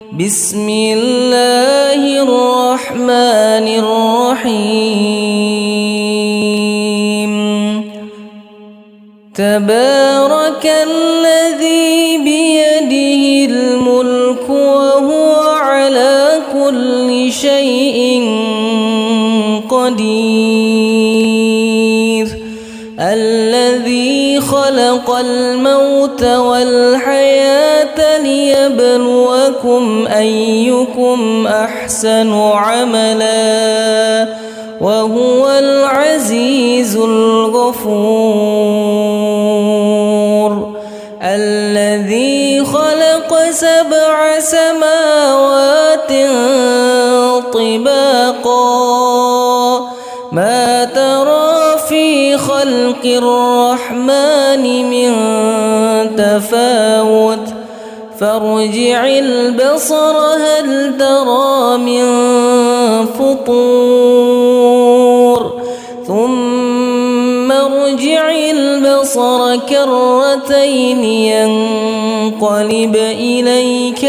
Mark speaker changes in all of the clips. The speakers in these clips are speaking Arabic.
Speaker 1: بسم الله الرحمن الرحيم. تبارك الذي بيده الملك وهو على كل شيء قدير. الذي خلق الموت والحياة ليبلوكم أيكم أحسن عملا وهو العزيز الغفور. الذي خلق 7 سماوات طباقا ما ترى في خلق الرحمن من تفاوت فارجع البصر هل ترى من فطور ثم ارجع البصر كرتين ينقلب إليك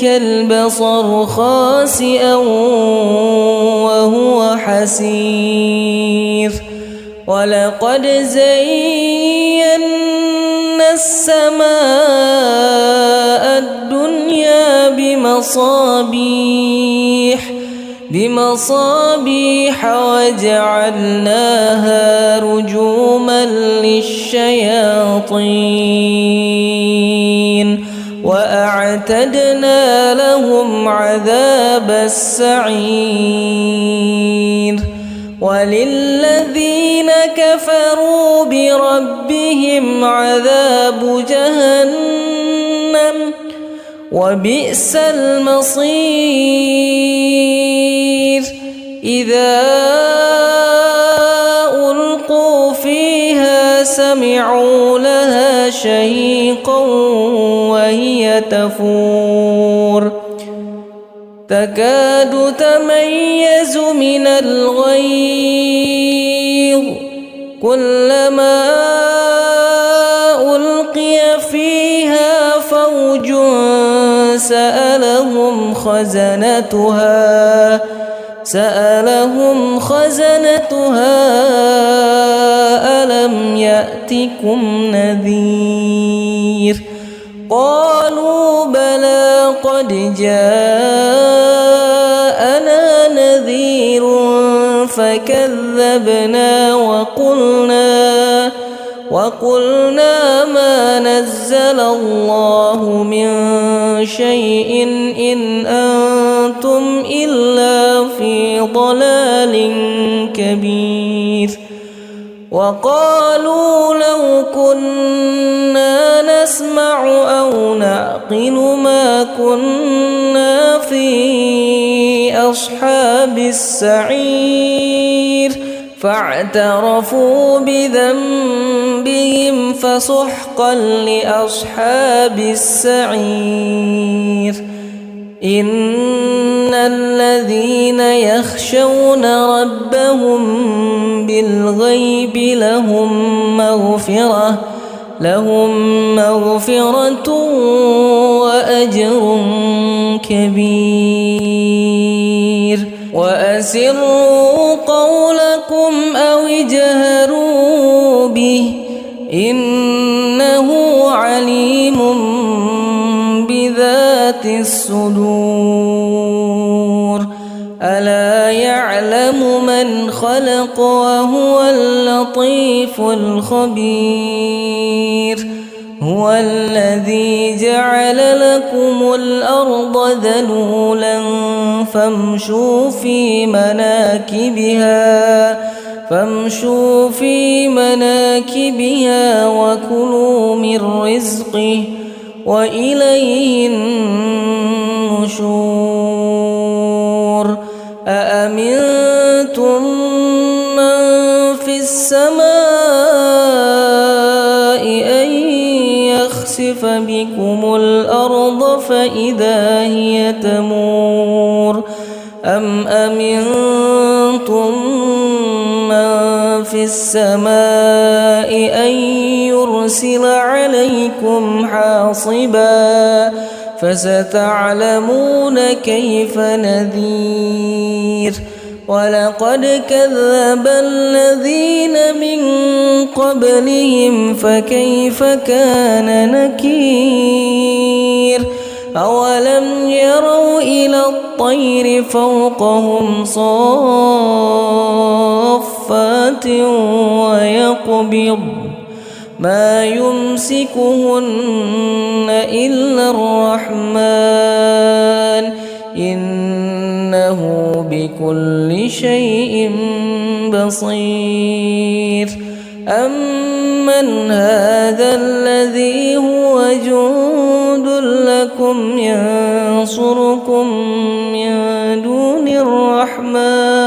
Speaker 1: البصر خاسئا وهو حسير. ولقد زينا السماء الدنيا بمصابيح وجعلناها رجوما للشياطين وأعتدنا لهم عذاب السعير. وللذين كفروا بربهم عذاب جهنم وبئس المصير. إذا ألقوا فيها سمعوا لها شهيقا وهي تفور تكاد تميز من الغيظ كلما ألقي فيها فوج سألهم خزنتها ألم يأتكم نذير قالوا بلى قد جاءنا نذير فكذبنا وقلنا ما نزل الله من شيء إن أنتم إلا في ضلال كبير. وقالوا لو كنا نسمع أو نعقل ما كنا في أصحاب السعير فاعترفوا بذنبهم فسحقا لأصحاب السعير. إن الذين يخشون ربهم بالغيب لهم مغفرة وأجر كبير. وأسروا قولكم أو اجهروا به إنه عليم بذات الصدور. ألا يعلم من خلق وهو اللطيف الخبير. هو الذي جعل لكم الأرض ذلولا فامشوا في مناكبها وكلوا من رزقه وإليه النشور. أأمنتم من في السماء أن يخسف بكم الأرض فإذا هي تمور أم أمنتم من في السماء أن يرسل عليكم حاصبا فستعلمون كيف نذير ولقد كذب الذين من قبلهم فكيف كان نكير أولم يروا إلى الطير فوقهم صافات ويقبض ما يمسكهن إلا الرحمن إنه بكل شيء بصير أمن هذا الذي هو جند لكم ينصركم من دون الرحمن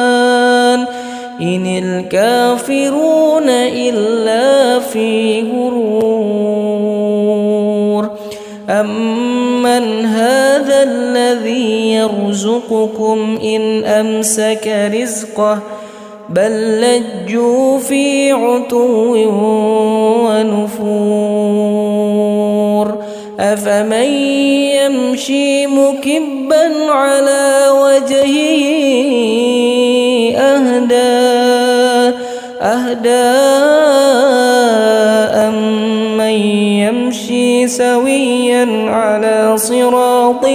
Speaker 1: إن الكافرون إلا في غرور أمن هذا الذي يرزقكم إن أمسك رزقه بل لجوا في عتو ونفور أفمن يمشي مكبا على وجهه أهدى أمن يمشي سويا على صراط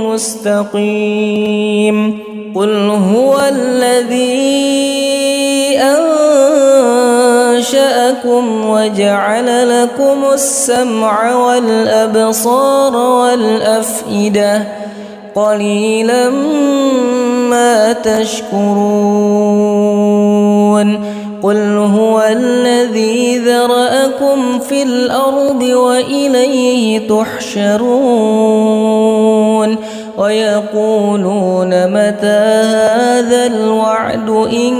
Speaker 1: مستقيم قل هو الذي أنشأكم وجعل لكم السمع والأبصار والأفئدة قليلا ما تشكرون قل هو الذي ذرأكم في الأرض وإليه تحشرون ويقولون متى هذا الوعد إن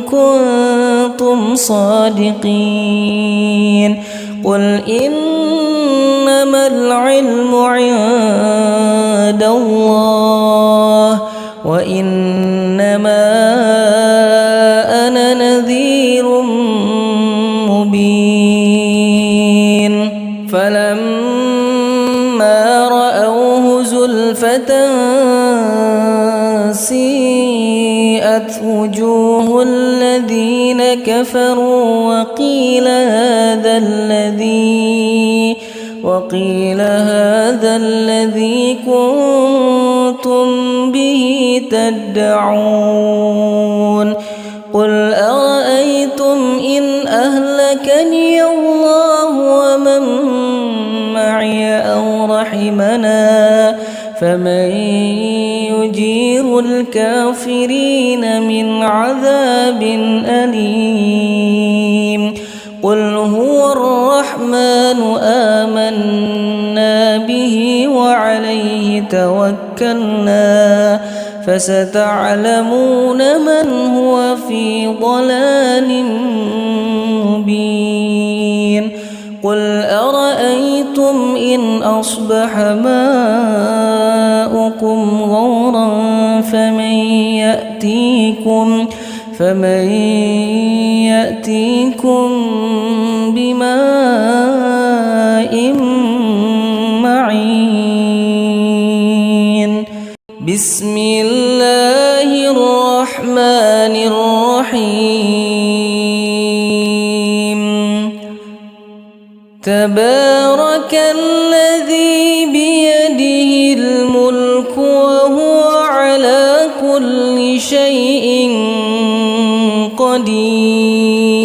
Speaker 1: كنتم صادقين قل إنما العلم عند الله وإنما أنا نذير مبين فلما رأوه زلفة سيئت وجوه الذين كفروا وقيل هذا الذي كنتم به تدعون قل أرأيتم إن أهلكني الله ومن معي أو رحمنا فمن يجير الكافرين من عذاب أليم قل هو الرحمن آمنا به وعليه توكلنا فستعلمون من هو في ضلال مبين قل أرأيتم إن أصبح ماؤكم غورا فمن يأتيكم بماء معين بسم الله الرحمن الرحيم تبارك الذي بيده الملك وهو على كل شيء قدير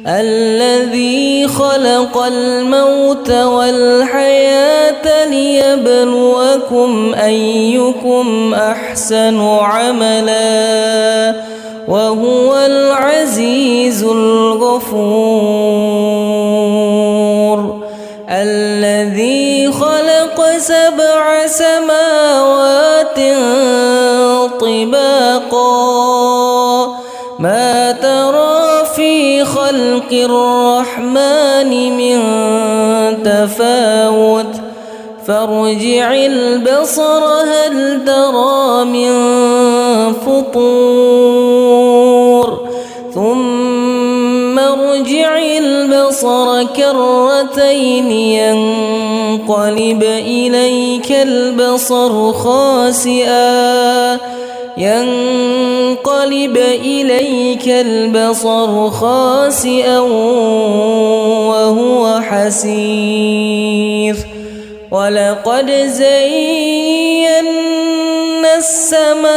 Speaker 1: الذي خلق الموت والحياة ليبلوكم أيكم أحسن عملا وهو العزيز الغفور الذي خلق 7 سماوات طباقا ما ترى في خلق الرحمن من تفاوت فارجع البصر هل ترى من فطور ثم ارجع ارجع البصر كرتين ينقلب إليك البصر خاسئا وهو حسير ولقد زينا السماء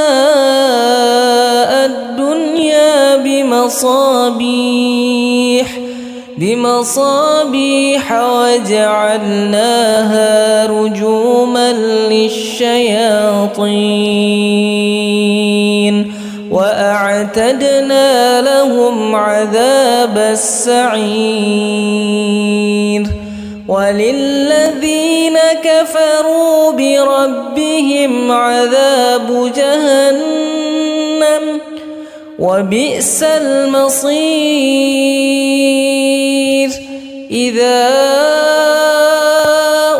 Speaker 1: الدنيا بمصابيح وجعلناها رجوما للشياطين وأعتدنا لهم عذاب السعير وللذين كفروا بربهم عذاب جهنم وبئس المصير إذا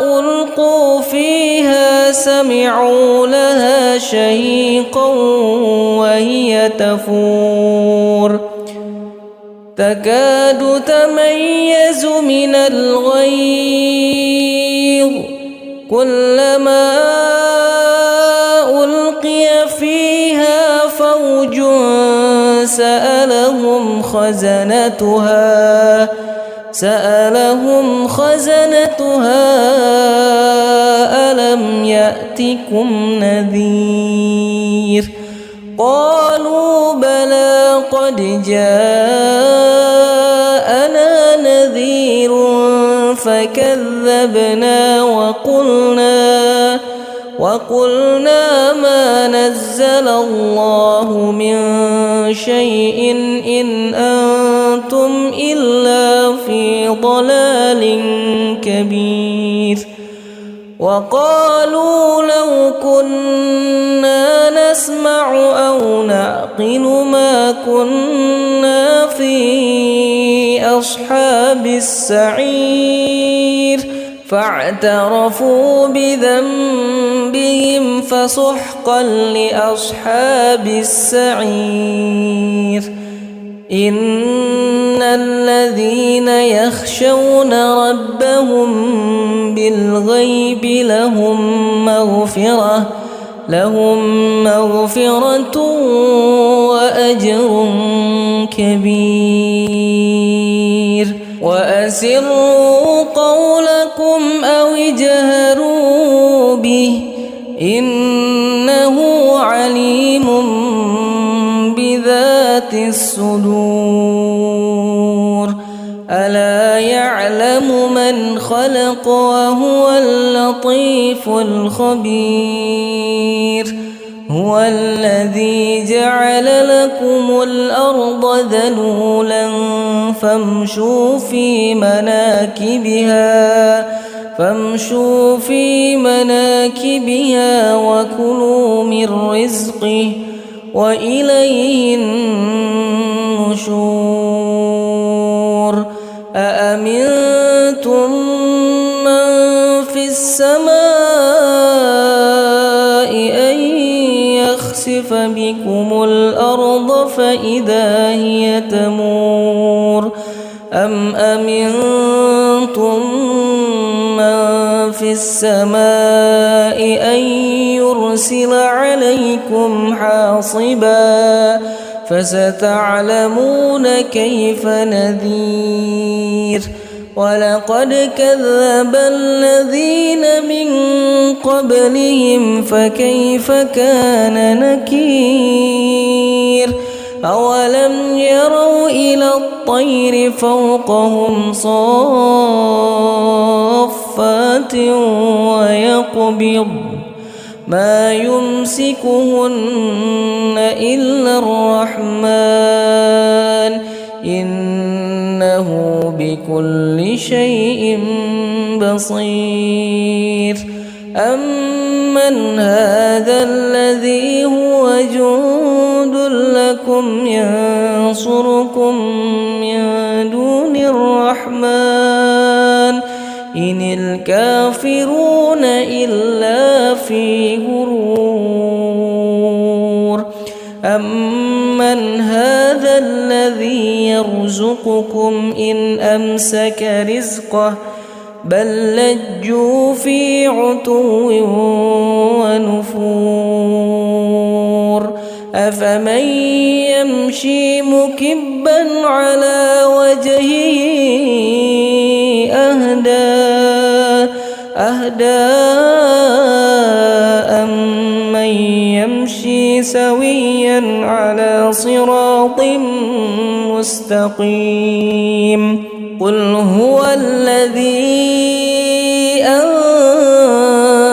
Speaker 1: ألقوا فيها سمعوا لها شهيقا وهي تفور تكاد تميز من الغيظ كلما ألقي فيها فوج سألهم خزنتها ألم يأتكم نذير قالوا بلى قد جاءنا نذير فكذبنا وقلنا ما نزل الله من شيء إن أنتم إلا في ضلال كبير وقالوا لو كنا نسمع أو نعقل ما كنا في أصحاب السعير فاعترفوا بذنبهم فسحقا لأصحاب السعير إن الذين يخشون ربهم بالغيب لهم مغفرة وأجر كبير وأسروا قولكم أو اجهروا به إنه عليم بذات الصدور ألا يعلم من خلق وهو اللطيف الخبير هو الذي جعل لكم الأرض ذلولا فامشوا في مناكبها وكلوا من رزقه وإليه النشور أأمنتم من في السماء أن يخسف بكم الأرض فإذا هي تمور أم أمنتم من في السماء أن يرسل عليكم حاصبا فستعلمون كيف نذير ولقد كذب الذين من قبلهم فكيف كان نكير أولم يروا إلى الطير فوقهم صافات ويقبض ما يمسكهن إلا الرحمن إنه بكل شيء بصير أمن هذا الذي هو جند لكم ينصركم من دون الرحمن إن الكافرون إلا في غرور أمن هذا الذي يرزقكم إن أمسك رزقه بل لجوا في عتو ونفور أفمن يمشي مكبا على وجهه أهدى أمن يمشي سويا على صراط مستقيم قل هو الذي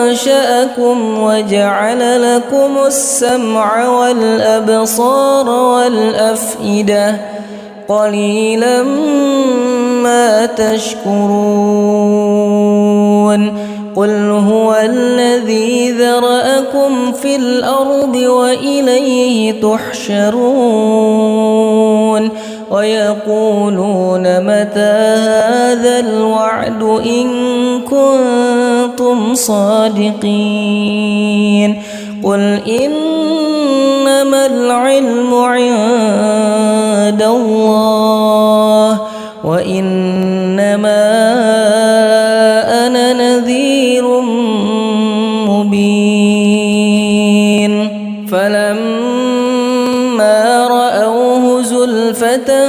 Speaker 1: أنشأكم وجعل لكم السمع والأبصار والأفئدة قليلا ما تشكرون قل هو الذي ذرأكم في الأرض وإليه تحشرون ويقولون متى هذا الوعد إن كنتم صادقين قل إنما العلم عند الله وإنما أنا نذير مبين فلما رأوه زلفة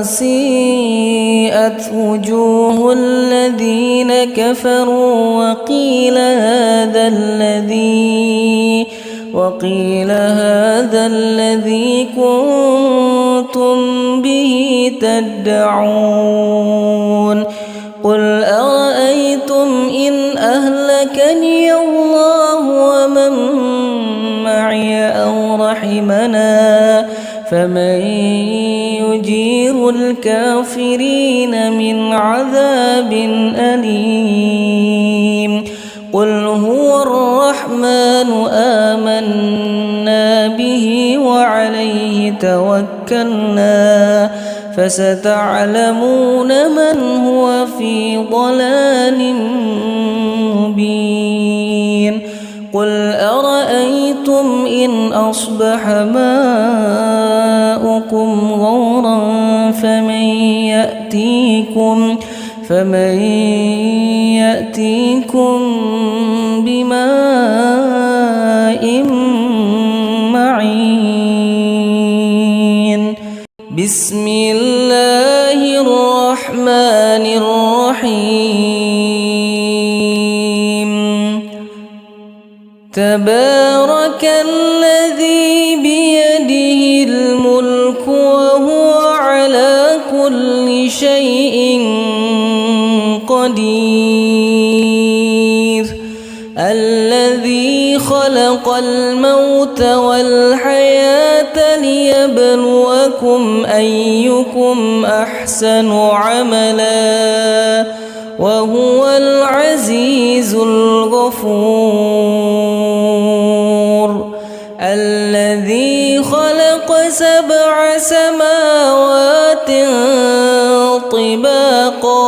Speaker 1: سيئت وجوه الذين كفروا وقيل هذا الذي كنتم به تدعون قل أرأيتم إن أهلكني الله ومن معي أو رحمنا فمن يجير الكافرين من عذاب أليم قل هو الرحمن آمنا به وعليه توكلنا فستعلمون من هو في ضلال مبين قل أرأيتم إن أصبح ماؤكم غورا فمن يأتيكم بماء معين بسم الله الرحمن الرحيم تبارك الذي بيده الملك وهو على كل شيء قدير الذي خلق الموت والحياة ليبلوكم أيكم أحسن عملا وهو العزيز الغفور الذي خلق 7 سماوات طباقا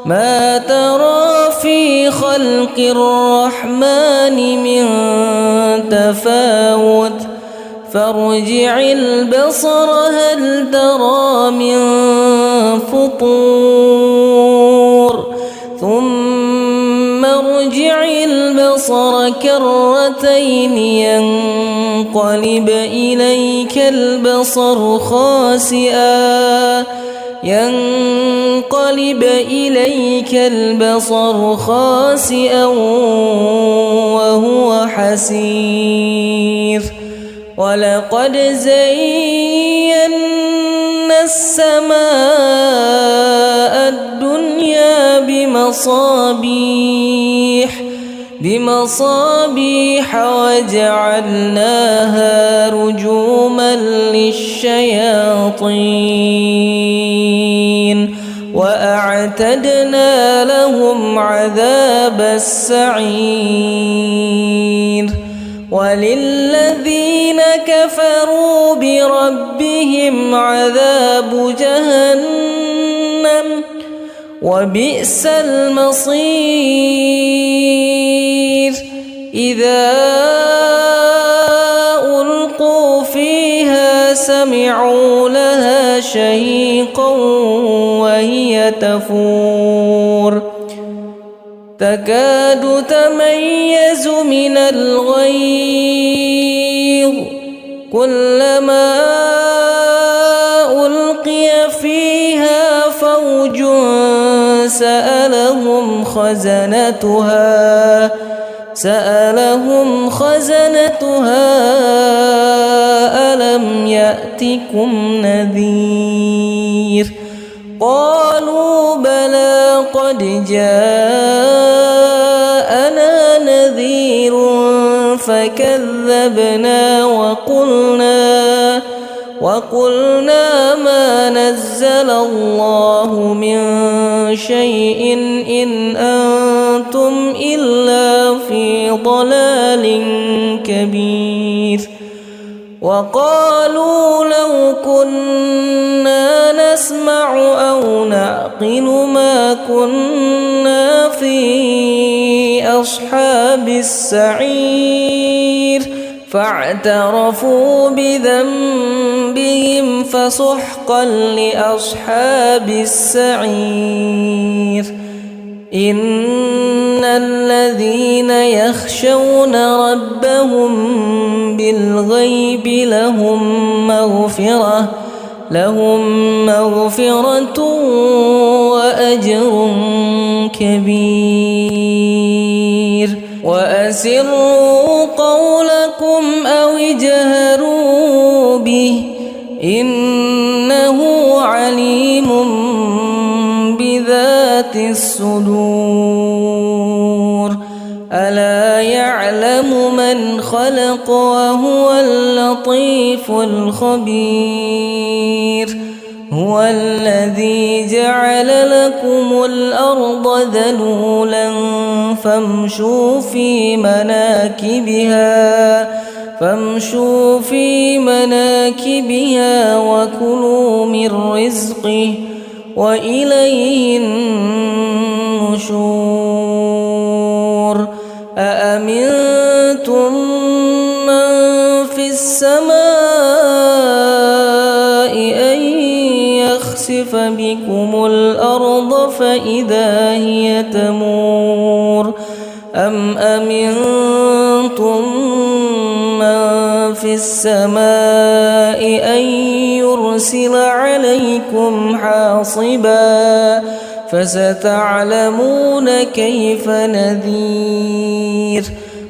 Speaker 1: ما ترى في خلق الرحمن من تفاوت فارجع البصر هل ترى من فطور ثم ارجع البصر كرتين ينقلب إليك البصر خاسئا وهو حسير ولقد زينا السماء الدنيا بمصابيح وجعلناها رجوما للشياطين وأعتدنا لهم عذاب السعير وللذين كفروا بربهم عذاب جهنم وبئس المصير إذا ألقوا فيها سمعوا لها شهيقا وهي تفور تكاد تميز من الغيظ كلما ألقي فيها فوج سألهم خزنتها ألم يأتكم نذير قالوا بلى قد جاءنا نذير فكذبنا وقلنا ما نزل الله من شيء إن أنتم إلا في ضلال كبير وقالوا لو كنا نسمع أو نعقل ما كنا في أصحاب السعير فاعترفوا بذنبهم فسحقا لأصحاب السعير إن الذين يخشون ربهم بالغيب لهم مغفرة وأجر كبير وأسروا قولكم أو اجهروا به إنه عليم بذات الصدور ألا يعلم من خلق وهو اللطيف الخبير هو الذي جعل لكم الأرض ذلولا فامشوا في مناكبها وكلوا من رزقه وإليه النشور أأمنتم من في السماء أن يخسف بكم الأرض فإذا هي تمور أم أمنتم من في السماء أن يرسل عليكم حاصبا فستعلمون كيف نذير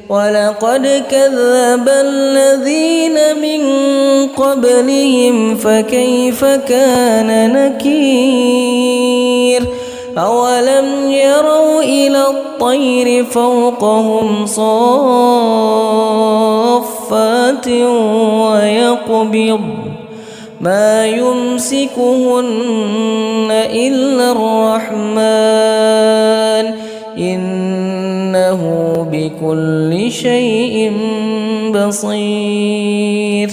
Speaker 1: ولقد كذب الذين من قبلهم فكيف كان نكير أولم يروا إلى الطير فوقهم صافات ويقبض ما يمسكهن إلا الرحمن إنه بكل شيء بصير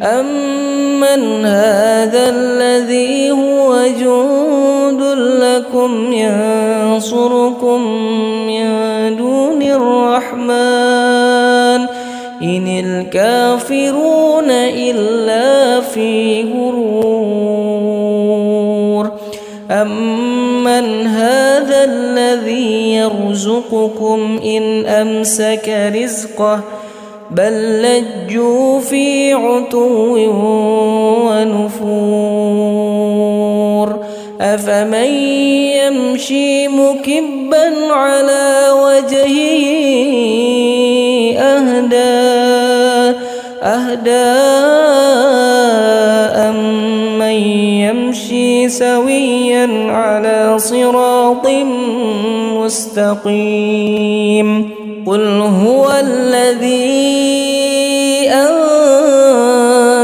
Speaker 1: أمن هذا الذي هو جند لكم ينصركم من دون الرحمن إن الكافرون إلا في غرور أمن هذا الذي يرزقكم إن أمسك رزقه بل لجوا في عتو ونفور أفمن يمشي مكبا على وجهه أهدى أمن يمشي سويا على صراط مستقيم قل هو الذي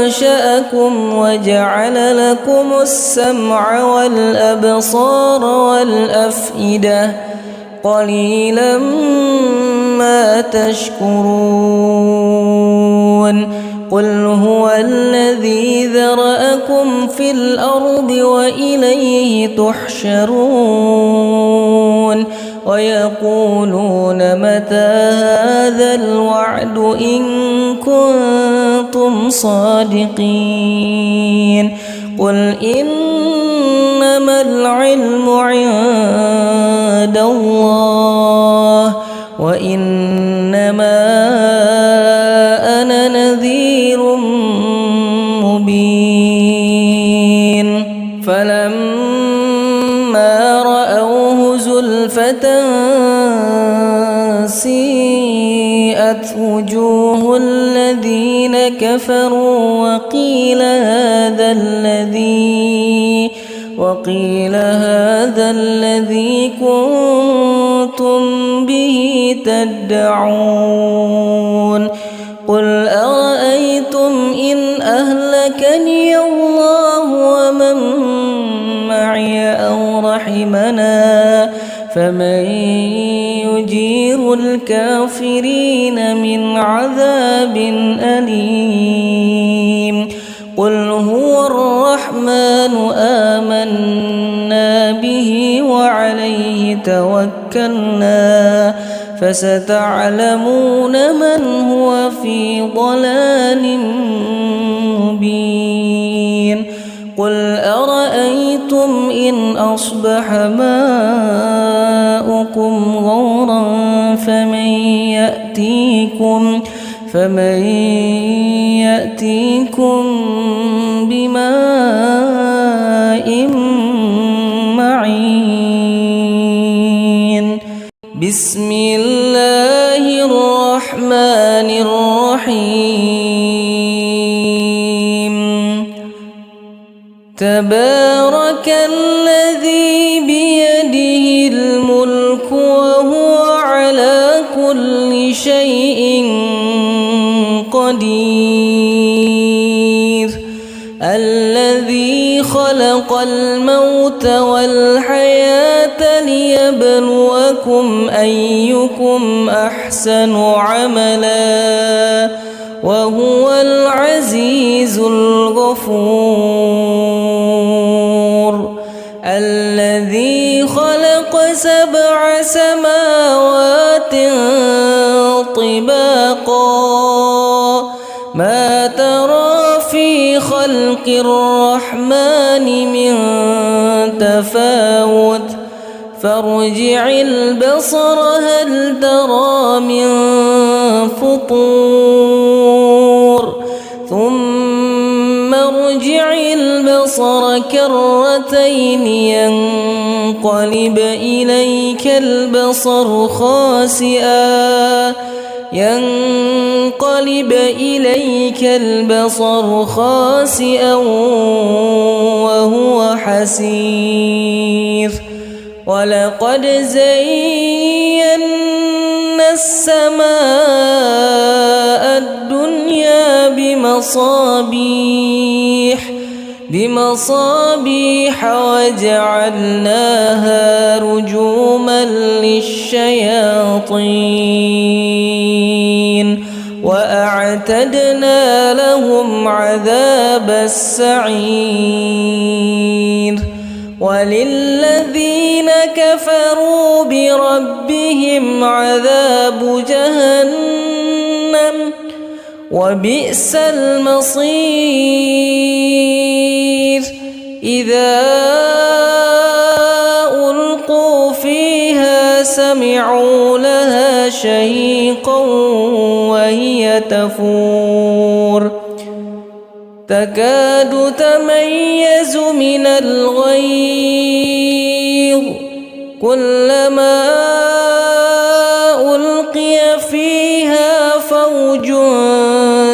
Speaker 1: أنشأكم وجعل لكم السمع والأبصار والأفئدة قليلا ما تشكرون قل هو الذي ذرأكم في الأرض وإليه تحشرون ويقولون متى هذا الوعد إن كنتم صادقين قل إنما العلم عند الله وإنما أنا نذير مبين فلما رأوه زلفة سيئت وجوه الذين كفروا وقيل هذا الذي كنتم به تدعون قل أرأيتم إن أهلكني الله ومن معي أو رحمنا فمن يجير الكافرين من عذاب أليم قل هو الرحمن آمنا به وعليه توكلنا فستعلمون من هو في ضلال مبين قل أرأيتم إن أصبح ماؤكم غورا فمن يأتيكم بماء معين بسم الله الرحمن الرحيم تبارك الذي بيده الملك وهو على كل شيء قدير الذي خلق الموت والحياة ليبلوكم أيكم أحسن عملا وهو العزيز الغفور الذي خلق 7 سماوات طباقا ما ترى في خلق الرحمن من تفاوت فارجع البصر هل ترى من فطور ثم ارجع البصر كرتين ينقلب إليك البصر خاسئا وهو حسير ولقد زينا السماء الدنيا بمصابيح وجعلناها رجوما للشياطين وأعتدنا لهم عذاب السعير وللذين كفروا بربهم عذاب جهنم وبئس المصير إذا ألقوا فيها سمعوا لها شهيقا وهي تفور تكاد تميز من الغيظ كلما ألقي فيها فوج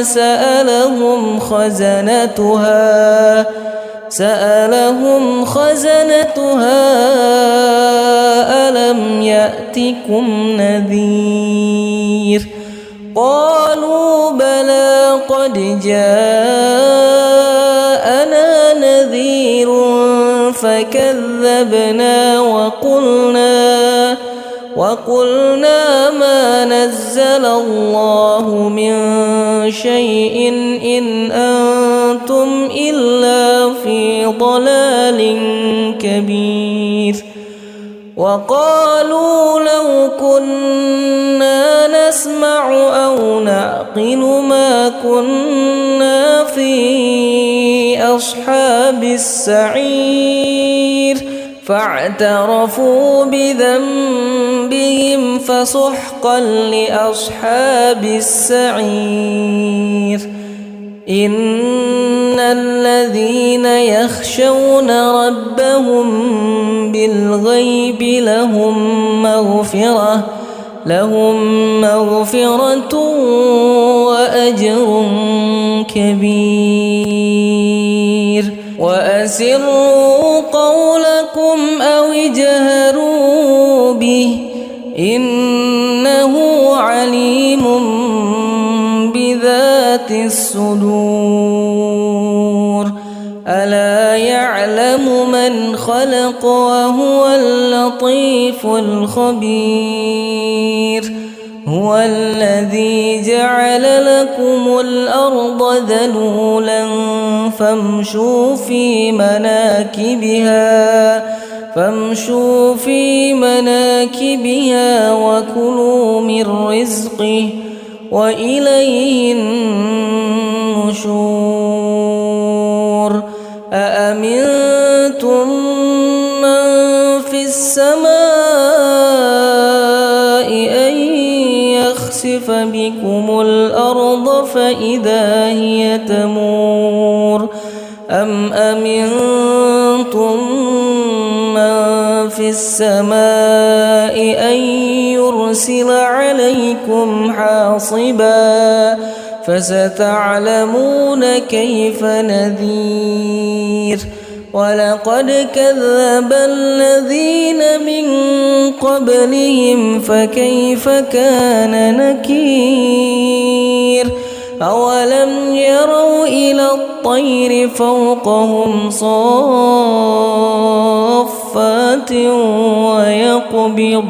Speaker 1: سألهم خزنتها ألم يأتكم نذير قالوا بلى قد جاءنا نذير فكذبنا وقلنا ما نزل الله من شيء إن أنتم إلا في ضلال كبير وقالوا لو كنا نسمع أو نعقل ما كنا في أصحاب السعير فاعترفوا بذنبهم فسحقا لأصحاب السعير إن الذين يخشون ربهم بالغيب لهم مغفرة وأجر كبير وأسروا قولكم أو اجهروا به إنه عليم بذات الصدور ألا يعلم من خلق وهو اللطيف الخبير هو الذي جعل لكم الأرض ذلولا فامشوا في مناكبها وكلوا من رزقه وإليه النشور أأمنتم من في السماء أن يخسف بكم الأرض فإذا هي تمور أم أمنتم من في السماء أن يرسل عليكم حاصبا فستعلمون كيف نذير ولقد كذب الذين من قبلهم فكيف كان نكير أولم يروا إلى الطير فوقهم صافات ويقبض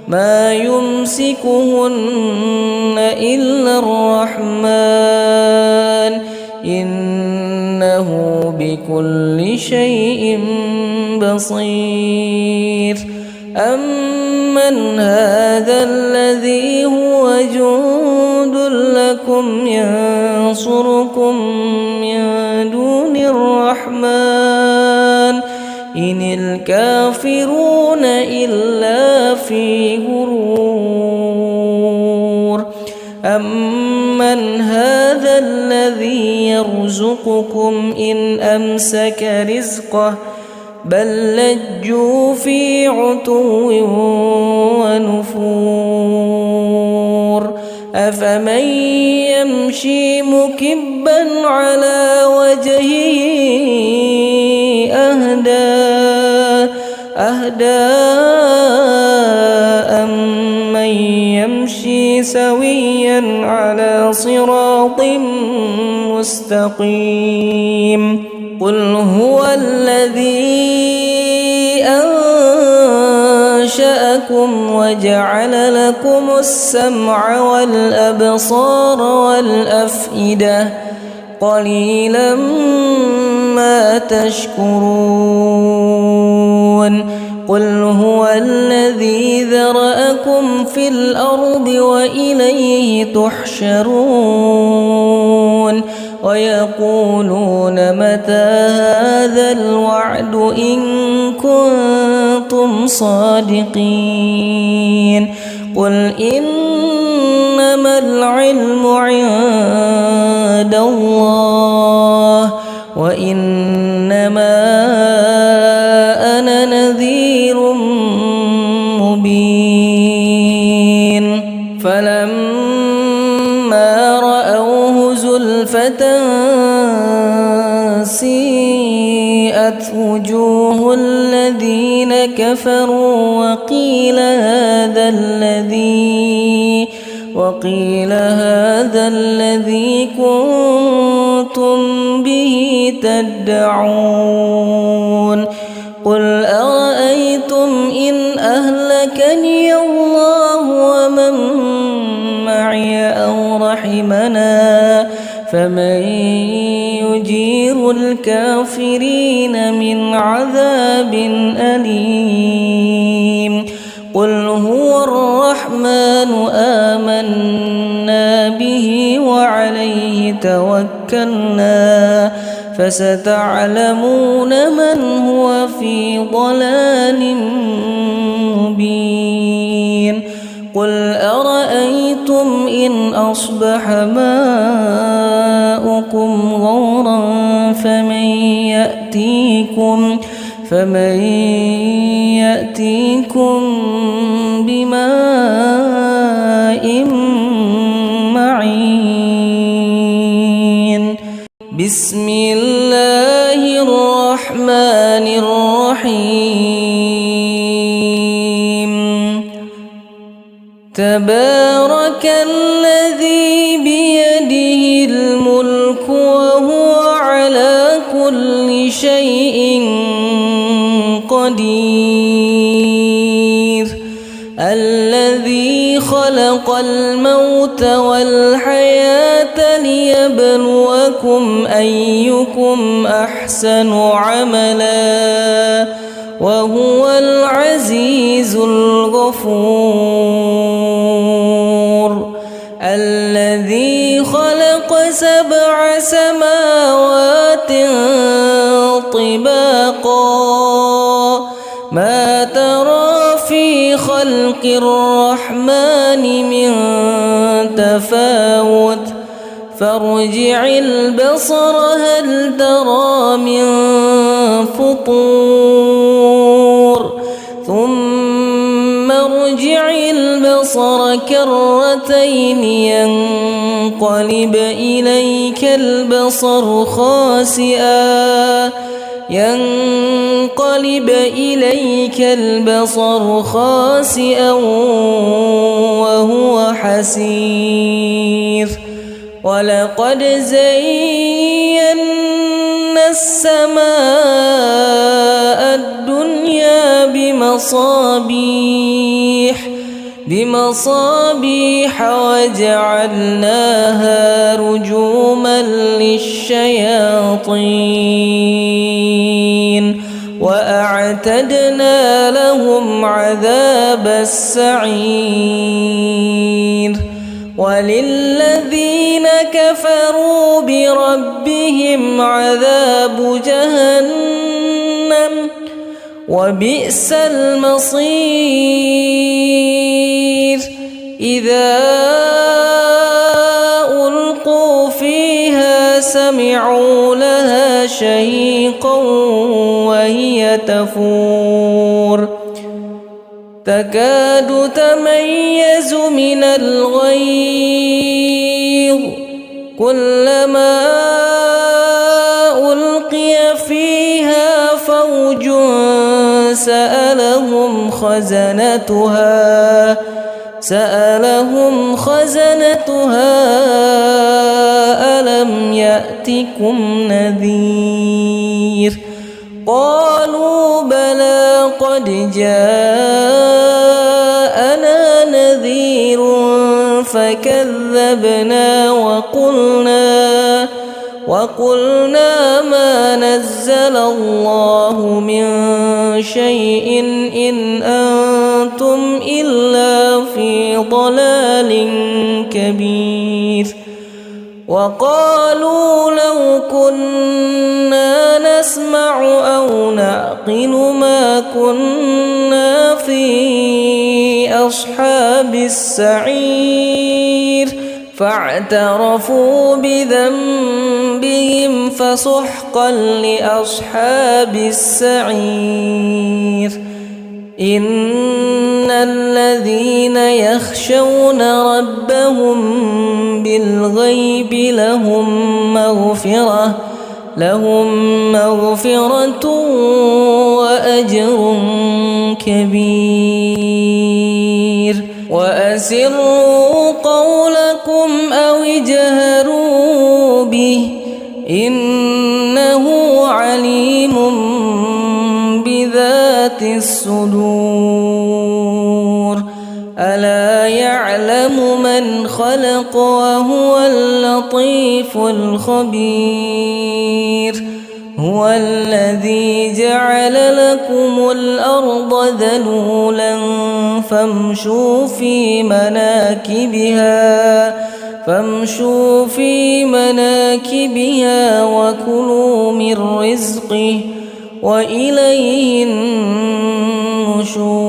Speaker 1: ما يمسكهن إلا الرحمن إنه بكل شيء بصير أمن هذا الذي هو جند لكم ينصركم من دون الرحمن إن الكافرون إلا في غرور أمن هذا الذي يرزقكم إن أمسك رزقه بل لجوا في عتو ونفور أفمن يمشي مكبا على وجهه أهدى أمن يمشي سويا على صراط مستقيم قل هو الذي أنشأكم وجعل لكم السمع والأبصار والأفئدة قليلا ما تشكرون قل هو الذي ذرأكم في الأرض وإليه تحشرون ويقولون متى هذا الوعد إن كنتم صادقين قل إنما العلم عند الله وإنما أنا نذير مبين فلما رأوه زلفة سيئت وجوه الذين كفروا وقيل هذا الذي كنتم به تدعون قل أرأيتم إن أهلكني الله ومن معي أو رحمنا فمن يجير الكافرين من عذاب أليم قل هو الرحمن آمنا به وعليه توكلنا فستعلمون من هو في ضلال مبين قل أرأيتم إن أصبح ماؤكم غورا فمن يأتيكم بماء معين بسم الله الرحمن الرحيم تبارك الذي بيده الملك وهو على كل شيء قدير الذي خلق الموت والحياة ليبلوكم أيكم أحسن عملا وهو العزيز الغفور الذي خلق 7 سماوات طباقا ما ترى في خلق الرحمن من تفاوت فارجع البصر هل ترى من فطور ثم ارجع البصر كرتين ينقلب إليك البصر خاسئا وهو حسير ولقد زينا السماء الدنيا بمصابيح وجعلناها رجوما للشياطين وأعتدنا لهم عذاب السعير وللذين كفروا بربهم عذاب جهنم وبئس المصير إذا ألقوا فيها سمعوا لها شهيقا وهي تفور تكاد تميز من الغيظ كلما ألقي فيها فوج سألهم خزنتها ألم يأتكم نذير قالوا بلى قد جاءنا نذير فكذبنا وقلنا ما نزل الله من شيء إن أنتم إلا في ضلال كبير وقالوا لو كنا نسمع أو نعقل ما كنا في أصحاب السعير فاعترفوا بذنبهم فسحقا لأصحاب السعير إن الذين يخشون ربهم بالغيب لهم مغفرة وأجر كبير وأسروا قولكم أو اجهروا به إنه عليم بذات الصدور ألا يعلم من خلق وهو اللطيف الخبير هو الذي جعل لكم الأرض ذلولا فامشوا في مناكبها وكلوا من رزقه وإليه النشور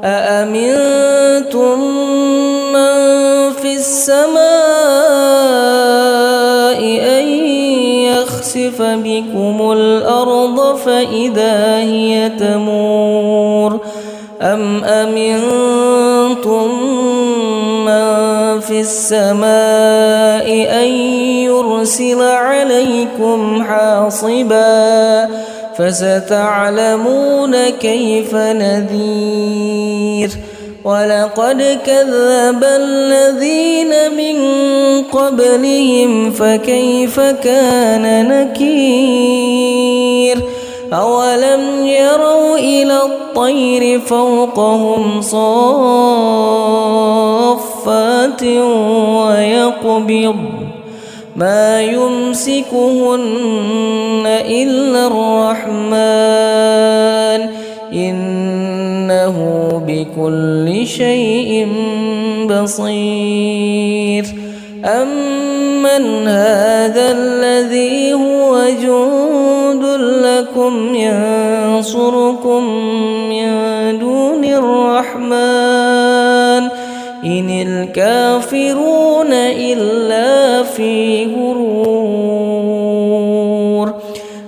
Speaker 1: أأمنتم من في السماء أن يخسف بكم الأرض فإذا هي تمور أم أمنتم من في السماء أن يرسل عليكم حاصبا فستعلمون كيف نذير ولقد كذب الذين من قبلهم فكيف كان نكير أولم يروا إلى الطير فوقهم صافات ويقبض ما يمسكهن إلا الرحمن إنه بكل شيء بصير أمن هذا الذي هو جند لكم ينصركم من دون الرحمن إن الكافرون إلا في غرور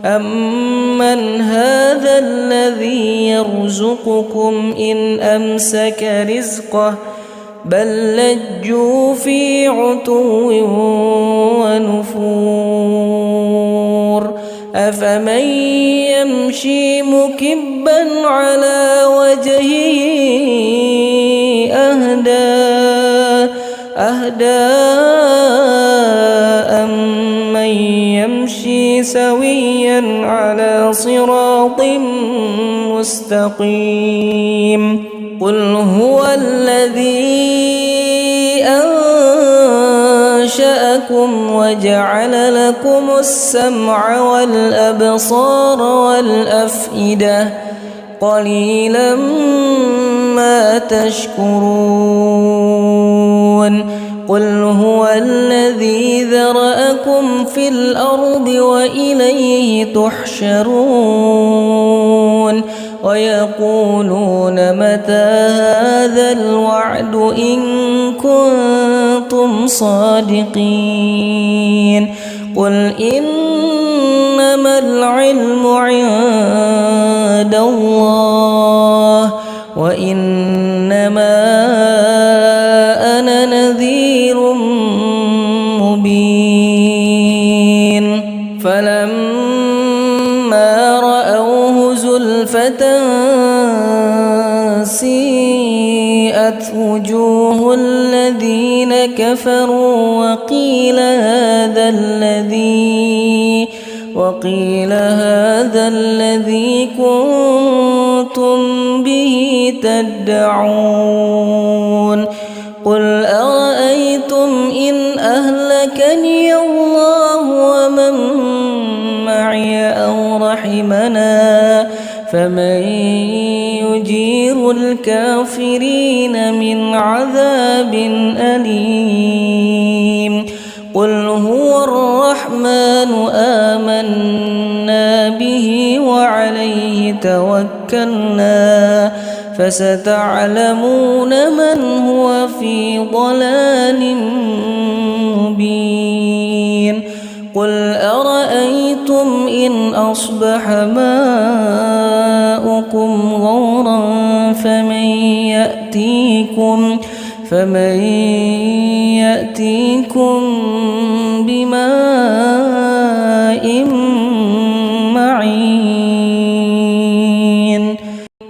Speaker 1: أمن هذا الذي يرزقكم إن أمسك رزقه بل لجوا في عتو ونفور أفمن يمشي مكبا على وجهه أهدى أمن يمشي سويا على صراط مستقيم قل هو الذي أنشأكم وجعل لكم السمع والأبصار والأفئدة قليلا ما تشكرون قل هو الذي ذرأكم في الأرض وإليه تحشرون ويقولون متى هذا الوعد إن كنتم صادقين قل إنما العلم عند الله وإنما أنا نذير مبين فلما رأوه زلفة سيئت وجوه الذين كفروا وقيل هذا الذي كنتم به تدعون قل أرأيتم إن أهلكني الله ومن معي أو رحمنا فمن يجير الكافرين من عذاب أليم قل هو الرحمن آمنا به وعليه توكلنا فستعلمون من هو في ضلال مبين قل أرأيتم إن أصبح ماؤكم غورا فمن يأتيكم بماء معين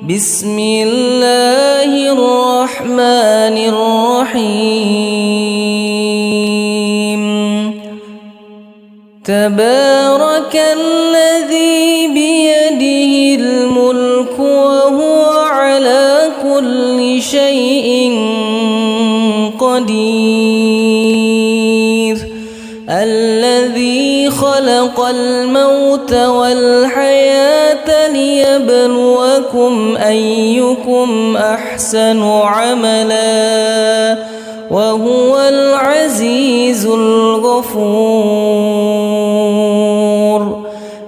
Speaker 1: بسم الله الرحمن الرحيم تبارك الذي بيده الملك وهو على كل شيء قدير الذي خلق خلق الموت والحياة ليبلوكم أيكم أحسن عملا وهو العزيز الغفور.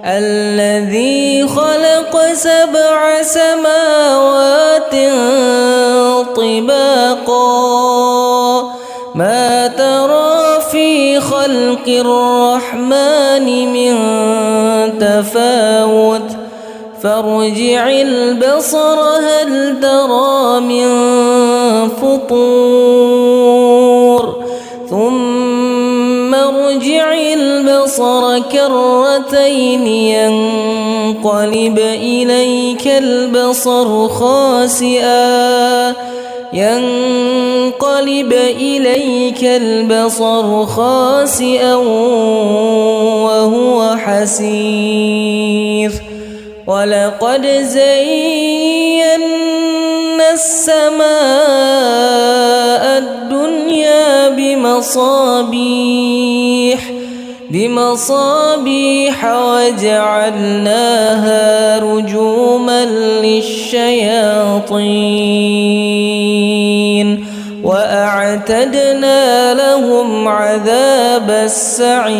Speaker 1: الذي خلق 7 سماوات طباقا ما ترى في خلق الرحمن من تفاوت فارجع البصر هل ترى من فطور ثم ارجع البصر كرتين ينقلب إليك البصر خاسئا وهو حسير. ولقد زينا السماء الدنيا بمصابيح وجعلناها رجوما للشياطين وأعتدنا لهم عذاب السعير.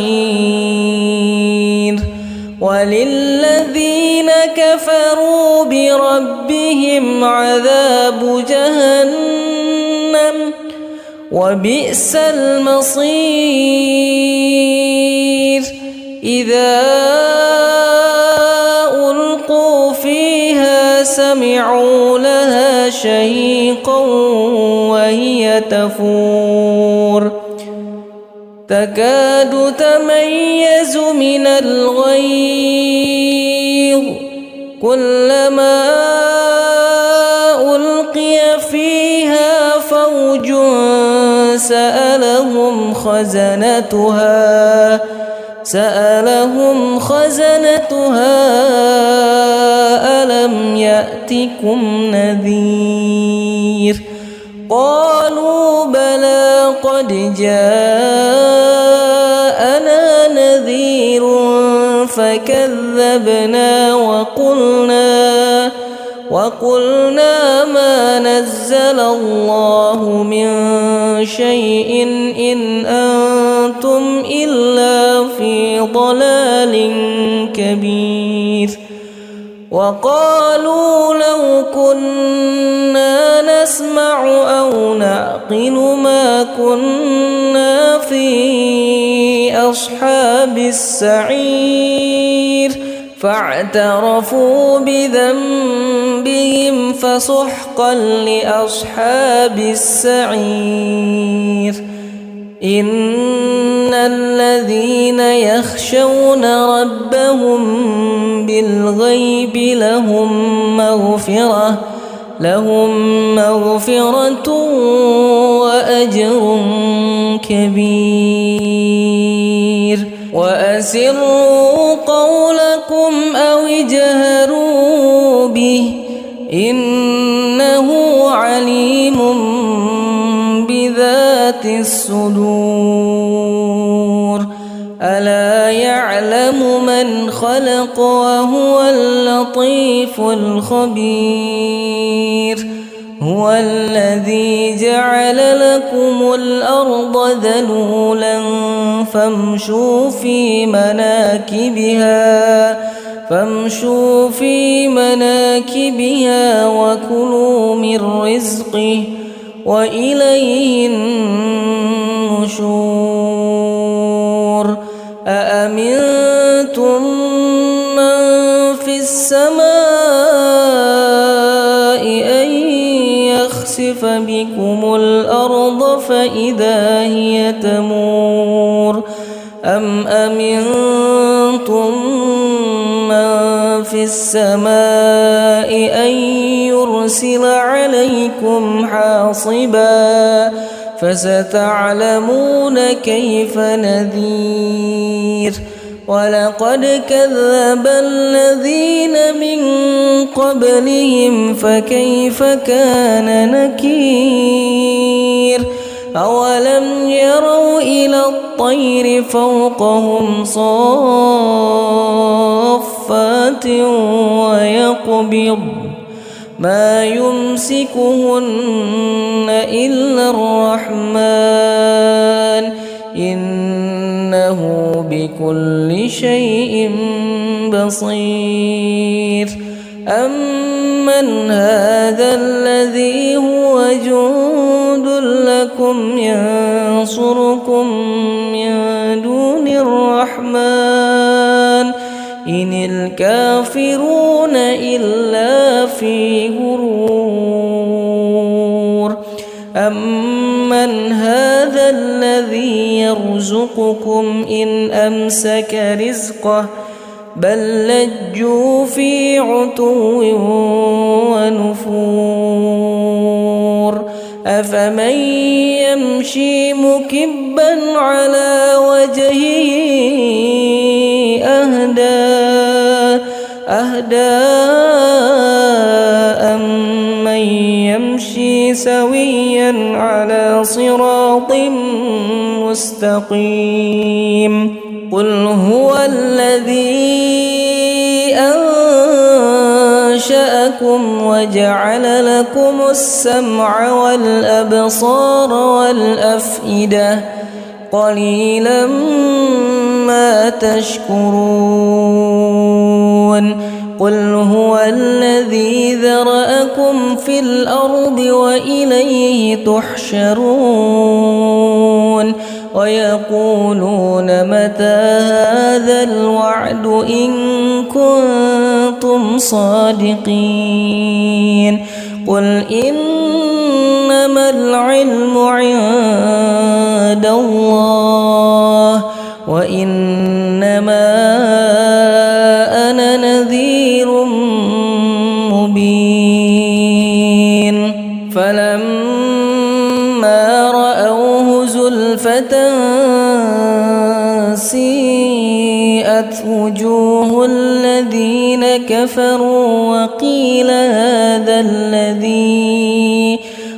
Speaker 1: وللذين كفروا بربهم عذاب جهنم وبئس المصير. إذا ألقوا فيها سمعوا لها شهيقا وهي تفور تكاد تميز من الغيظ كلما ألقي فيها فوج سألهم خزنتها ألم يأتكم نذير قالوا بلى قد جاءنا نذير فكذبنا وقلنا ما نزل الله من شيء إن أنتم إلا في ضلال كبير. وقالوا لو كنا نسمع أو نعقل ما كنا في أصحاب السعير فاعترفوا بذنبهم فسحقا لأصحاب السعير. إن الذين يخشون ربهم بالغيب لهم مغفرة وأجر كبير. وأسروا قولكم أو اجهروا به إنه عليم بذات الصدور. ألا يعلم من خلق وهو اللطيف الخبير. هو الذي جعل لكم الأرض ذلولا فامشوا في مناكبها وكلوا من رزقه وإليه النشور. أأمنتم من في السماء أن يخسف بكم الأرض فإذا هي تمور أم أمنتم من في السماء أن يرسل عليكم حاصبا فستعلمون كيف نذير. ولقد كذب الذين من قبلهم فكيف كان نكير. أولم يروا إلى الطير فوقهم صافات ويقبض ما يمسكهن إلا الرحمن إنه بكل شيء بصير أمن هذا الذي هو جند لكم ينصركم من دون الرحمن إن الكافرون إلا في غرور أمن هذا الذي يرزقكم إن أمسك رزقه بل لجوا في عتو ونفور أفمن يمشي مكبا على وجهه أهدى أمن يمشي سويا على صراط مستقيم قل هو الذي أنشأكم وجعل لكم السمع والأبصار والأفئدة قليلا ما تشكرون قل هو الذي ذرأكم في الأرض وإليه تحشرون ويقولون متى هذا الوعد إن كنتم صادقين قل إنما العلم عند الله وإنما أنا نذير مبين فلما رأوه زلفة سيئت وجوه الذين كفروا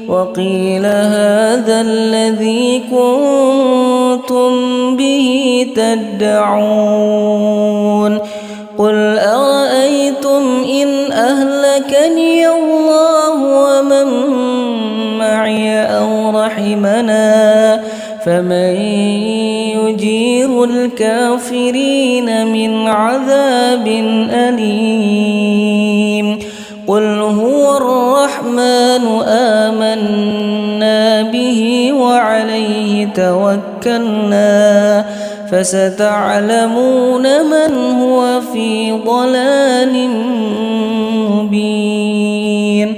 Speaker 1: وقيل هذا الذي كنتم به تدعون قل أرأيتم إن أهلكني الله ومن معي أو رحمنا فمن يجير الكافرين من عذاب أليم قل هو الرحمن آمنا به وعليه توكلنا فستعلمون من هو في ضلال مبين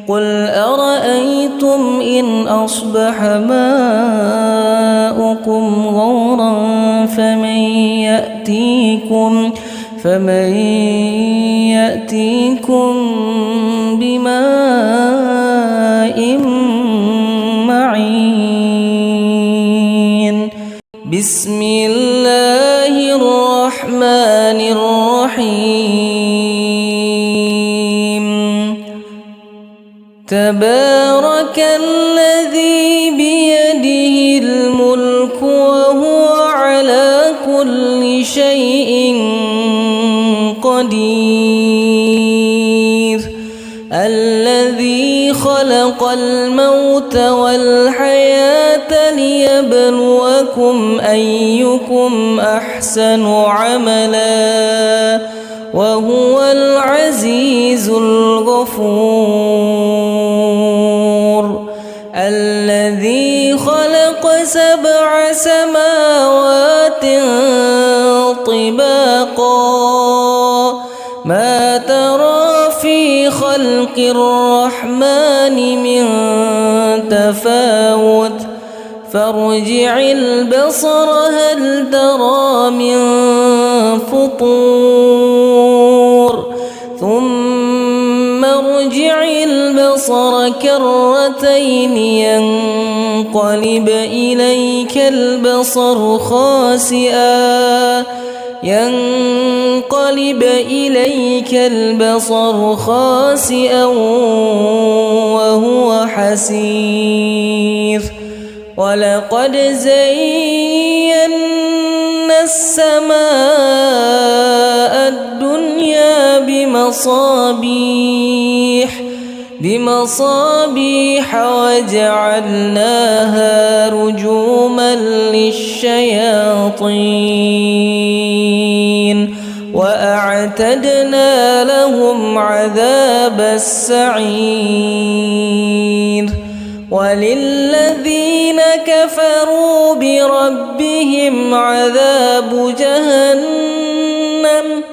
Speaker 1: قل أرأيتم إن أصبح ماؤكم غورا فمن يأتيكم بماء معين بسم الله الرحمن الرحيم تبارك الذي بيده الملك وهو على كل شيء قدير الذي خلق الموت والحياة ليبلوكم أيكم أحسن عملا وهو العزيز الغفور الذي خلق 7 سماوات طباقا ما ترى في خلق الرحمن من تفاوت فارجع البصر هل ترى من فطور ثم ارجع البصر كرتين ينقلب إليك البصر خاسئا وهو حسير ولقد زينا السماء الدنيا بمصابيح وجعلناها رجوما للشياطين وأعتدنا لهم عذاب السعير وللذين كفروا بربهم عذاب جهنم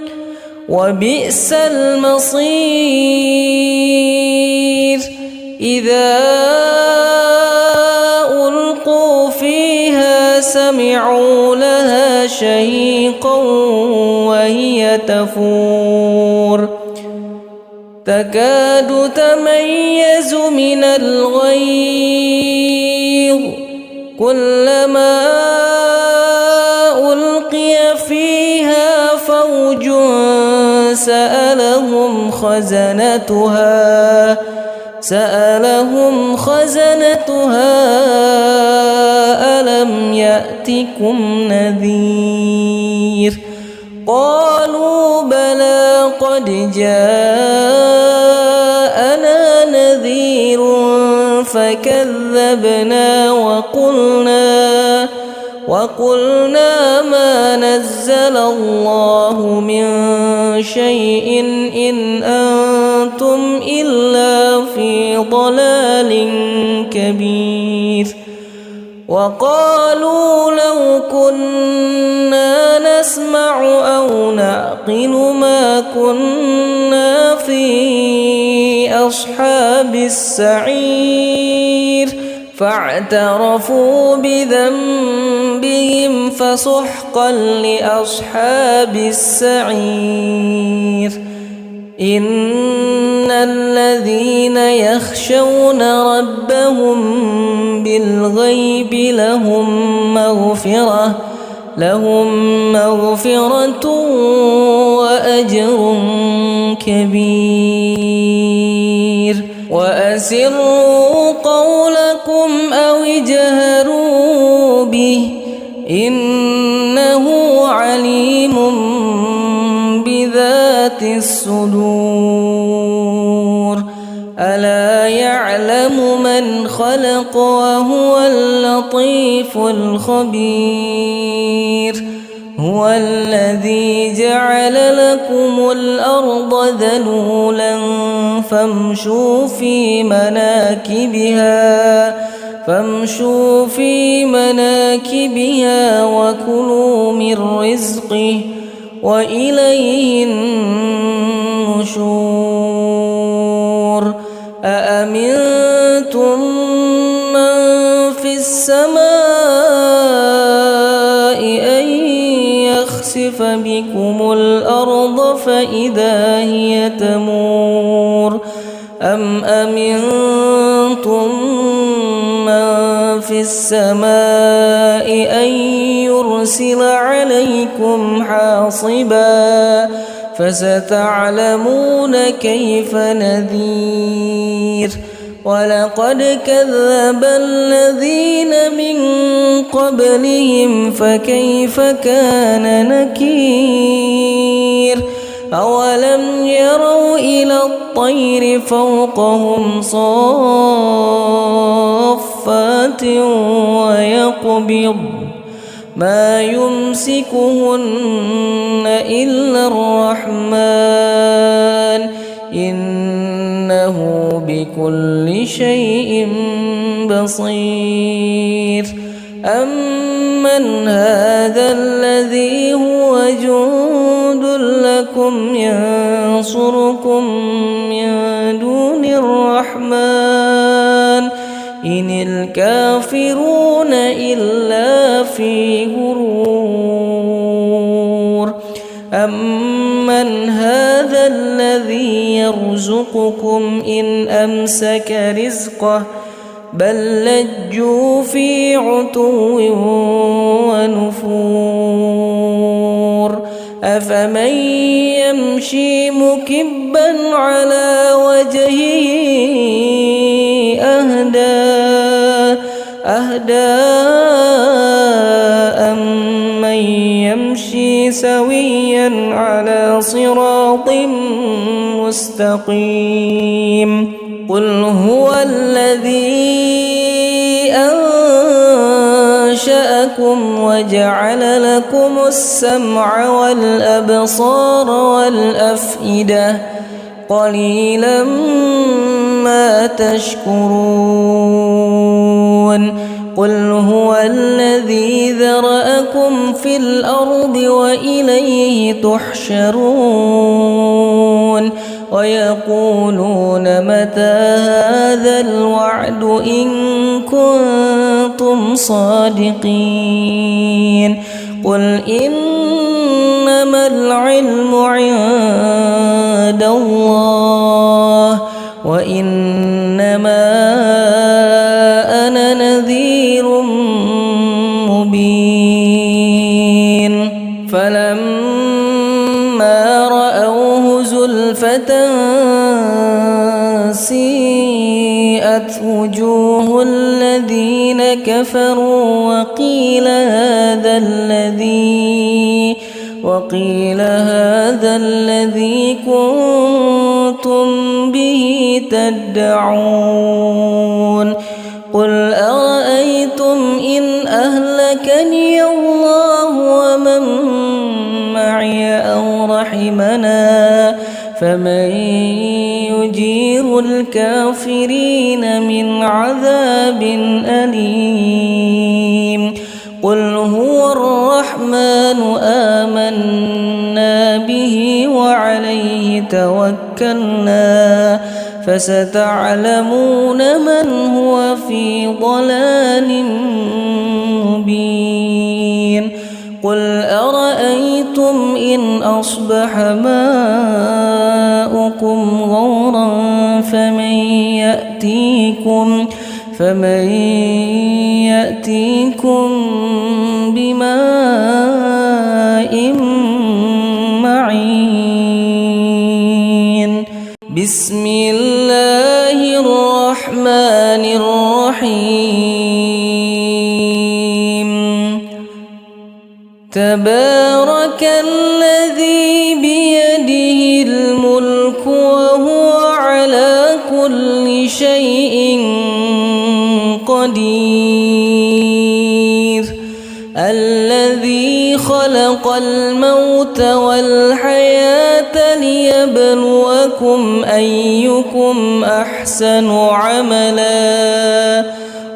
Speaker 1: وبئس المصير إذا ألقوا فيها سمعوا لها شهيقا وهي تفور تكاد تميز من الغيظ كلما ألقي فيها فوج سألهم خزنتها ألم يأتكم نذير قالوا بلى قد جاءنا نذير فكذبنا وقلنا ما نزل الله من شيء إن أنتم إلا في ضلال كبير وقالوا لو كنا نسمع أو نعقل ما كنا في أصحاب السعير فاعترفوا بذنبهم فسحقا لأصحاب السعير إن الذين يخشون ربهم بالغيب لهم مغفرة وأجر كبير وأسروا قولكم أو اجهروا به إنه عليم بذات الصدور ألا يعلم من خلق وهو اللطيف الخبير هو الذي جعل لكم الأرض ذلولا فامشوا في مناكبها وكلوا من رزقه وإليه النشور أأمنتم من في السماء أن يخسف بكم الأرض فإذا هي تمور أم أمنتم من في السماء أن يرسل عليكم حاصبا فستعلمون كيف نذير ولقد كذب الذين من قبلهم فكيف كان نكير أولم يروا إلى الطير فوقهم صافات ويقبض ما يمسكهن إلا الرحمن إنه بكل شيء بصير أمن هذا الذي هو جند لكم ينصركم من دون الرحمن إن الكافرون إلا في غرور أمن هذا الذي يرزقكم إن أمسك رزقه بل لجوا في عتو ونفور أفمن يمشي مكبا على وجهه أهدى سويا على صراط مستقيم. قل هو الذي أنشأكم وجعل لكم السمع والأبصار والأفئدة قليلا ما تشكرون. قل هو الذي ذرأكم في الأرض وإليه تحشرون. ويقولون متى هذا الوعد إن كنتم صادقين. قل إنما العلم عند الله وإنما أنا نذير مبين. فلما رأوه زلفة سيئت وجوه الذين كفروا وقيل هذا الذي كنتم به تدعون. قل أرأيتم إن أهلكني الله ومن معي أو رحمنا فمن يجير الكافرين من عذاب أليم. قل هو الرحمن آمنا به وعليه توكلنا فستعلمون من هو في ضلال مبين. قل أرأيتم إن أصبح ماؤكم غورا فمن يأتيكم بماء معين. بسم الله الرحمن الرحيم. تبارك الذي بيده الملك وهو على كل شيء قدير. الذي خلق الموت والحياة ليبلوكم أيكم أحسن عملا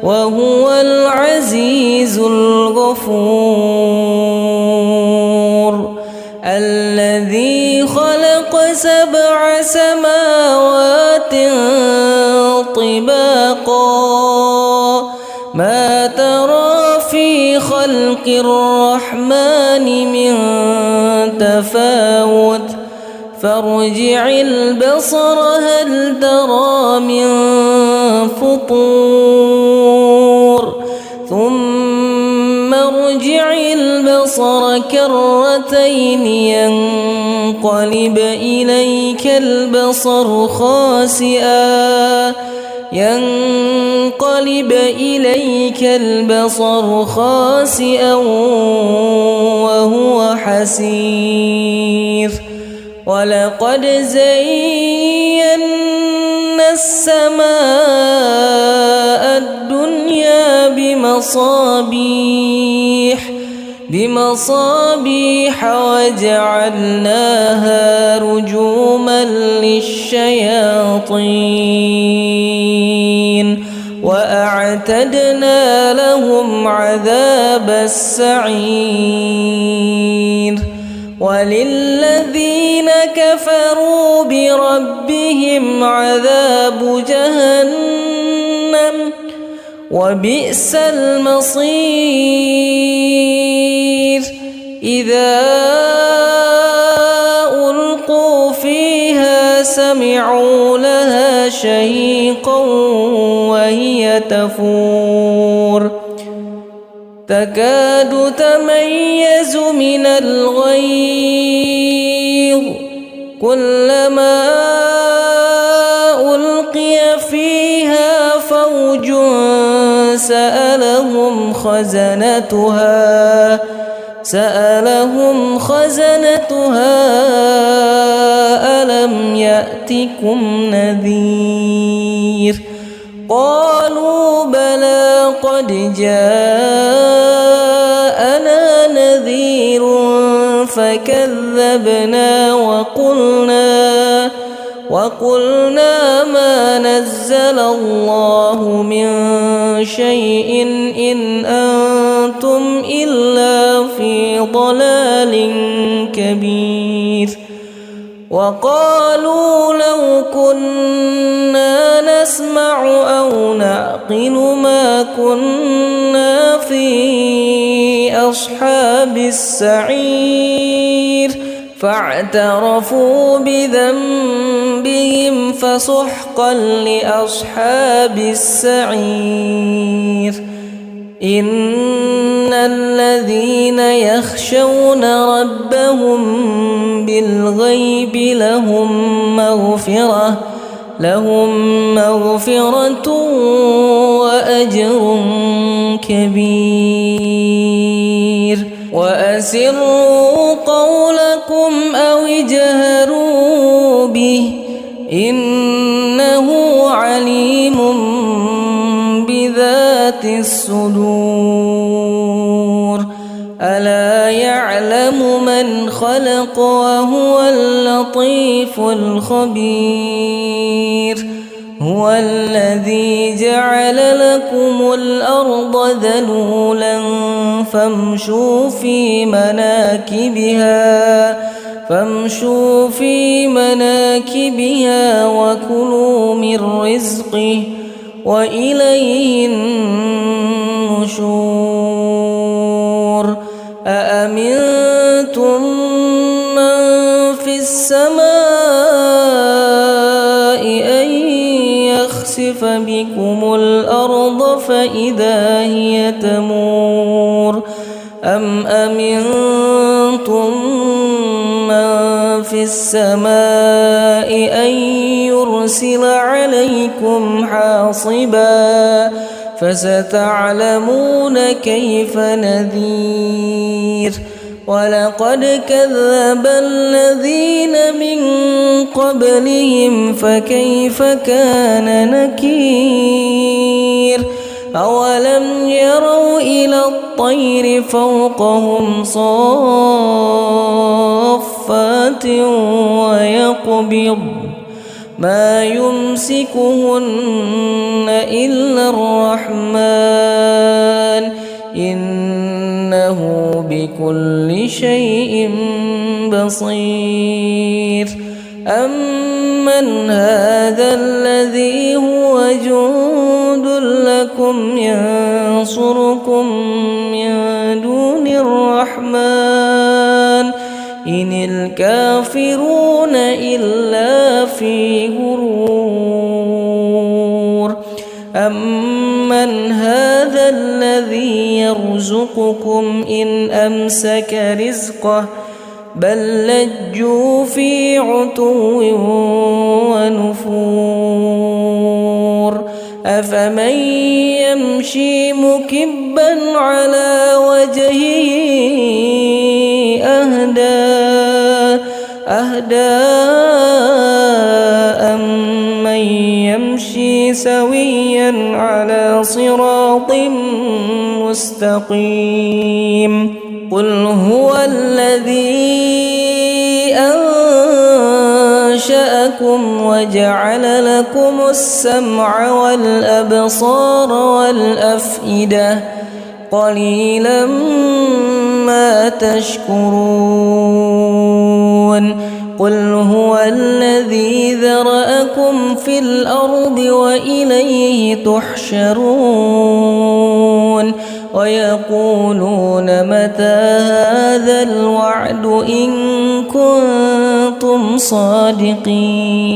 Speaker 1: وهو العزيز الغفور. الذي خلق 7 سماوات طباقا ما ترى في خلق الرحمن من تفاوت فارجع البصر هل ترى من فطور ثم ارجع البصر كرتين ينقلب إليك البصر خاسئا وهو حسير. ولقد زينا السماء الدنيا بمصابيح وجعلناها رجوما للشياطين وأعتدنا لهم عذاب السعير. وللذين كفروا بربهم عذاب جهنم وبئس المصير. إذا ألقوا فيها سمعوا لها شهيقا وهي تفور تكاد تميز من الغيظ كلما ألقي فيها فوج سألهم سألهم خزنتها ألم يأتكم نذير قالوا بلى قد جاءنا نذير فكذبنا وقلنا ما نزل الله من شيء إن أنتم إلا في ضلال كبير وقالوا لو كنا نسمع أو نعقل ما كنا في أصحاب السعير فاعترفوا بذنبهم فسحقا لأصحاب السعير إن الذين يخشون ربهم بالغيب لهم مغفرة وأجر كبير وأسروا قولكم أو اجهروا به إنه عليم بذات الصدور ألا يعلم من خلق وهو اللطيف الخبير هو الذي جعل لكم الأرض ذلولا فامشوا في مناكبها وكلوا من رزقه وإليه النشور أأمنتم من في السماء أن يخسف بكم الأرض فإذا هي تمور أم أمنتم من في السماء أن يرسل عليكم حاصبا فستعلمون كيف نذير ولقد كذب الذين من قبلهم فكيف كان نكير أولم يروا إلى الطير فوقهم صافات ويقبض ما يمسكهن إلا الرحمن إنه بكل شيء بصير أمن هذا الذي هو جند لكم ينصركم من دون الرحمن إن الكافرون إلا في غرور أمن هذا الذي يرزقكم إن أمسك رزقه بل لجوا في عتو ونفور أفمن يمشي مكبا على وجهه أهدى أمن يمشي سويا على صراط مستقيم قل هو الذي أنشأكم وجعل لكم السمع والأبصار والأفئدة قليلا ما تشكرون قل هو الذي ذرأكم في الأرض وإليه تحشرون ويقولون متى هذا الوعد إن كنتم صادقين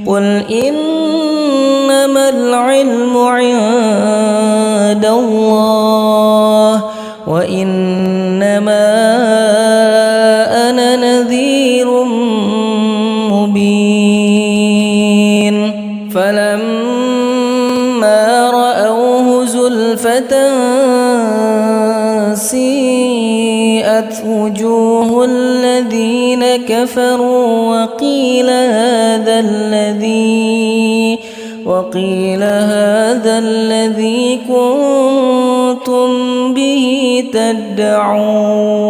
Speaker 1: قل إنما العلم عند الله وإنما أنا نذير مبين فلما رأوه زلفة سيئة كفروا وقيل هذا الذي كنتم به تدعون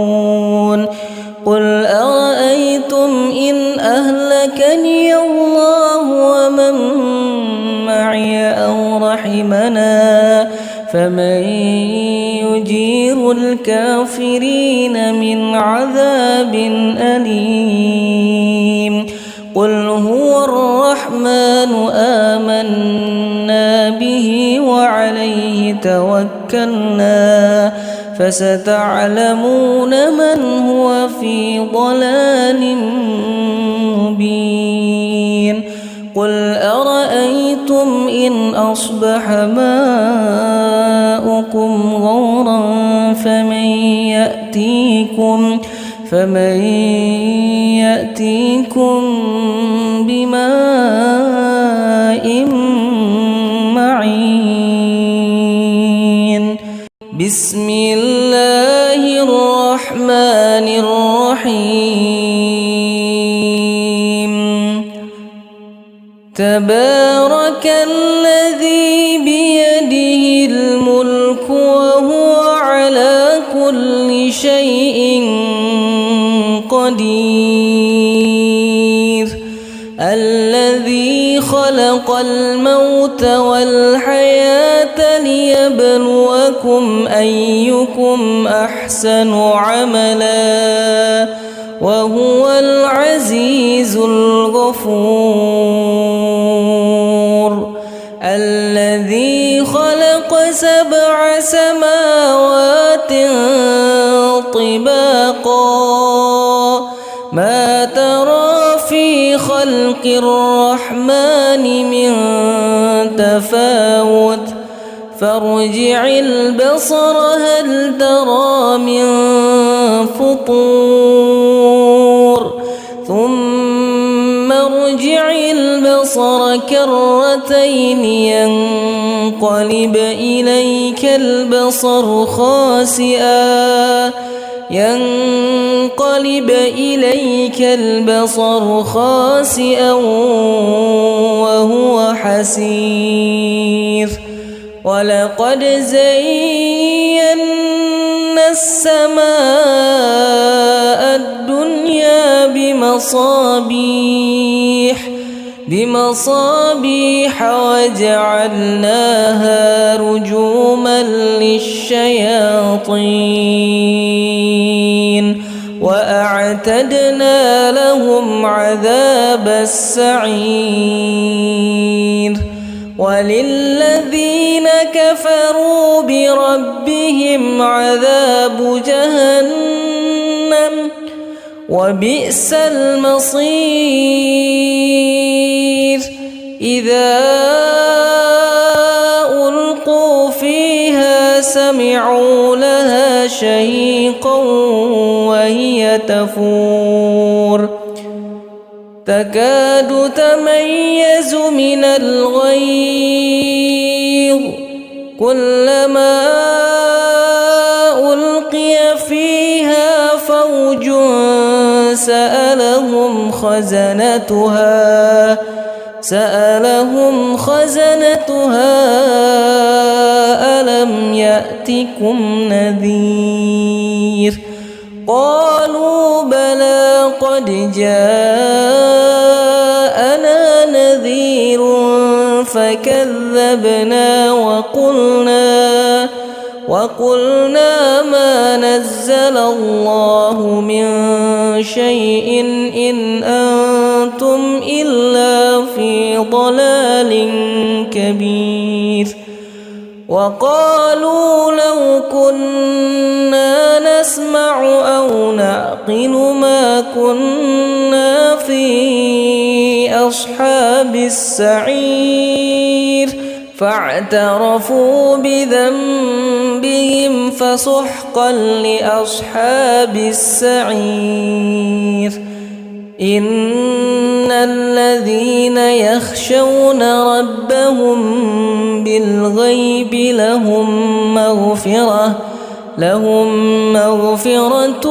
Speaker 1: قل أرأيتم إن أهلكني الله ومن معي أو رحمنا فمن يجير الكافرين من عذاب أليم قل هو الرحمن آمنا به وعليه توكلنا فستعلمون من هو في ضلال مبين قل أرأيتم إن أصبح ماؤكم غورا فمن يأتيكم بماء معين بسم الله الرحمن الرحيم تبارك الذي بيده الملك وهو على كل شيء قدير الذي خلق الموت والحياة ليبلوكم أيكم أحسن عملا وهو العزيز الغفور الذي خلق 7 سماوات طباقا ما ترى في خلق الرحمن من تفاوت فارجع البصر هل ترى من فطور ثم ارجع البصر كرتين ينقلب إليك البصر خاسئا وهو حسير ولقد زينا السماء الدنيا بمصابيح وجعلناها رجوما للشياطين وأعتدنا لهم عذاب السعير وللذين كفروا بربهم عذاب جهنم وبئس المصير إذا ألقوا فيها سمعوا لها شهيقا وهي تفور تكاد تميز من الغيظ كلما ألقي فيها فوج سألهم خزنتها ألم يأتكم نذير قالوا بلى قد جاءنا نذير فكذبنا وقلنا ما نزل الله من شيء إن أنتم إلا في ضلال كبير وقالوا لو كنا نسمع أو نعقل ما كنا في أصحاب السعير فاعترفوا بذنبهم فسحقا لأصحاب السعير إن الذين يخشون ربهم بالغيب لهم مغفرة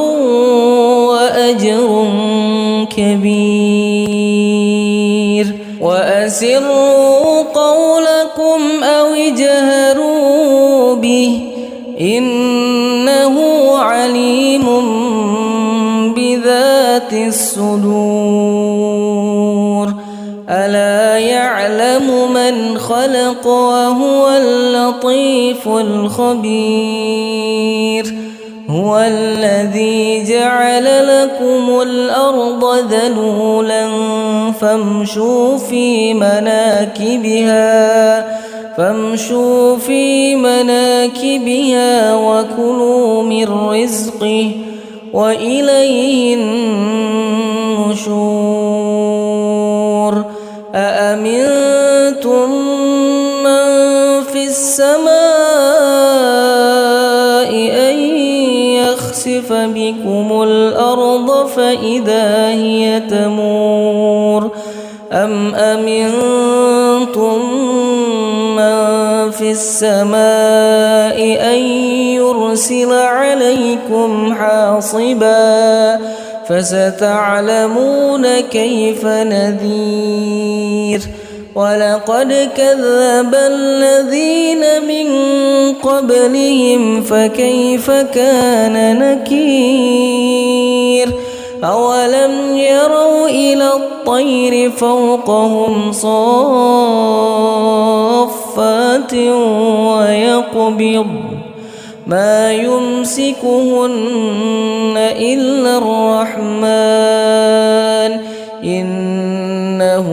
Speaker 1: وأجر كبير. وأسروا قولكم أو اجهروا به إنه عليم بذات الصدور. ألا يعلم من خلق وهو اللطيف الخبير. هو الذي جعل لكم الأرض ذلولا فامشوا في مناكبها وكلوا من رزقه وإليه النشور. أأمنتم من في السماء أن يخسف بكم الأرض فإذا هي تمور أم أمنتم من في السماء أن يرسل عليكم حاصبا فستعلمون كيف نذير. ولقد كذب الذين من قبلهم فكيف كان نكير. أولم يروا إلى الطير فوقهم صافات ويقبض ما يمسكهن إلا الرحمن إنه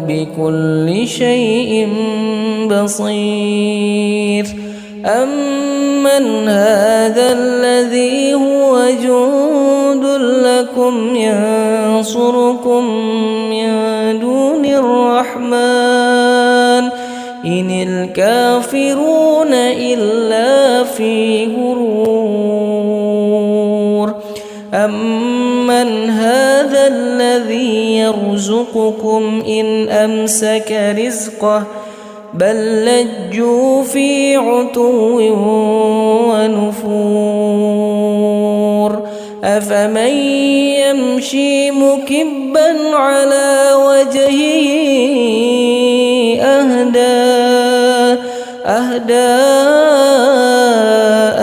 Speaker 1: بكل شيء بصير. أمن هذا الذي هو جند لكم ينصركم من دون الرحمن إن الكافرون إلا في غرور. أمن هذا الذي يرزقكم إن أمسك رزقه بل لجوا في عتو ونفور. أفمن يمشي مكبا على وجهه أهدى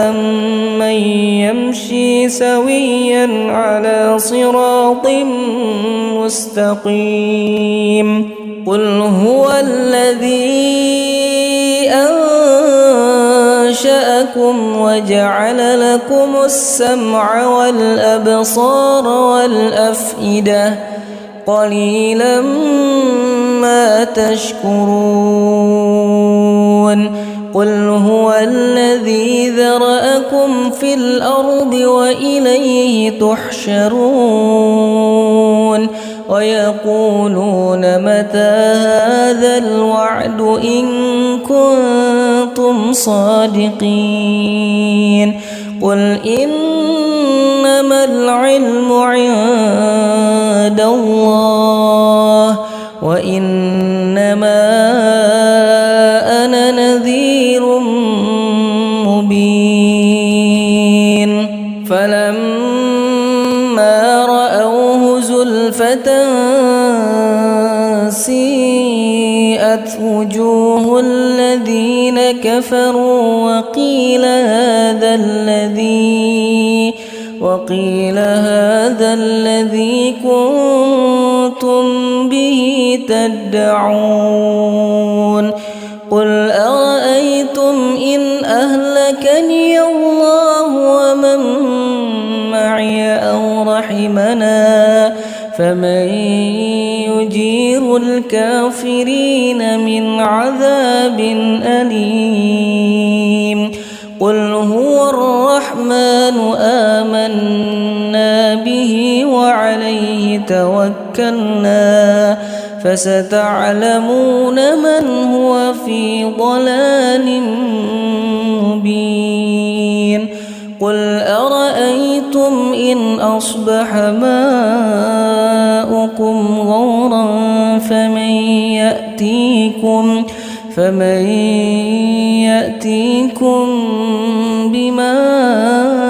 Speaker 1: أمن يمشي سويا على صراط مستقيم. قل هو الذي أنشأكم وجعل لكم السمع والأبصار والأفئدة قليلا ما تشكرون. قل هو الذي ذرأكم في الأرض وإليه تحشرون. ويقولون متى هذا الوعد إن كنتم صادقين. قل إنما العلم عند الله وإنما أنا نذير مبين. فلما رأوه زلفة سيئت وجوه الذين كفروا وقيل هذا الذي كنتم به تدعون. قل أرأيتم إن أهلكني الله ومن معي أو رحمنا فمن يجير الكافرين من عذاب أليم. قل هو الرحمن آمنا به وعليه توكلنا فستعلمون من هو في ضلال مبين. قل أرأيتم إن أصبح ماؤكم غورا فمن فمن يأتيكم بماء